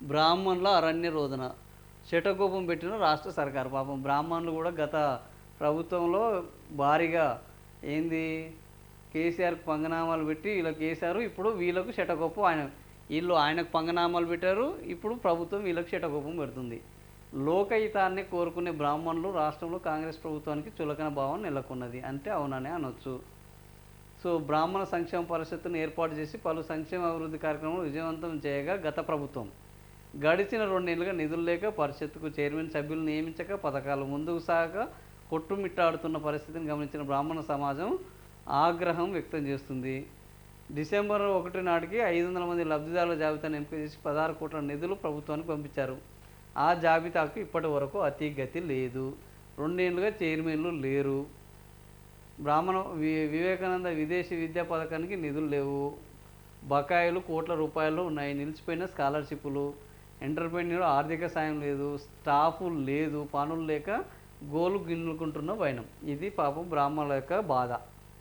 బ్రాహ్మణుల అరణ్య రోదన శటకోపం పెట్టిన రాష్ట్ర సర్కారు. పాపం బ్రాహ్మణులు కూడా గత ప్రభుత్వంలో భారీగా ఏంది కేసీఆర్కి పంగనామాలు పెట్టి వీళ్ళకి వేశారు. ఇప్పుడు వీళ్ళకు శటకోపం వీళ్ళు ఆయనకు పంగనామాలు పెట్టారు. ఇప్పుడు ప్రభుత్వం వీళ్ళకి శటకోపం పెడుతుంది. లోకహితాన్ని కోరుకునే బ్రాహ్మణులు రాష్ట్రంలో కాంగ్రెస్ ప్రభుత్వానికి చులకన భావం నెలకొన్నది అంటే అవుననే అనొచ్చు. సో బ్రాహ్మణ సంక్షేమ పరిషత్తును ఏర్పాటు చేసి పలు సంక్షేమ అభివృద్ధి కార్యక్రమాలు విజయవంతం చేయగా గత ప్రభుత్వం గడిచిన 2 ఏళ్లుగా నిధులు లేక పరిషత్తుకు చైర్మన్ సభ్యులు నియమించక పథకాలు ముందుకు సాగక కొట్టుమిట్టాడుతున్న పరిస్థితిని గమనించిన బ్రాహ్మణ సమాజం ఆగ్రహం వ్యక్తం చేస్తుంది. డిసెంబర్ 1 నాటికి 500 మంది లబ్ధిదారుల జాబితాను ఎంపిక చేసి 16 కోట్ల నిధులు ప్రభుత్వానికి పంపించారు. ఆ జాబితాకు ఇప్పటి వరకు అతిగతి లేదు. 2 ఏళ్లుగా చైర్మన్లు లేరు. వివేకానంద విదేశీ విద్యా పథకానికి నిధులు లేవు. బకాయిలు కోట్ల రూపాయలు ఉన్నాయి. నిలిచిపోయిన స్కాలర్షిప్లు, ఎంటర్‌ప్రెన్యూర్ ఆర్థిక సాయం లేదు. స్టాఫ్ లేదు. పనులు లేక గోలు గిన్నుకుంటున్న వైనం. ఇది పాపం బ్రాహ్మణుల యొక్క బాధ.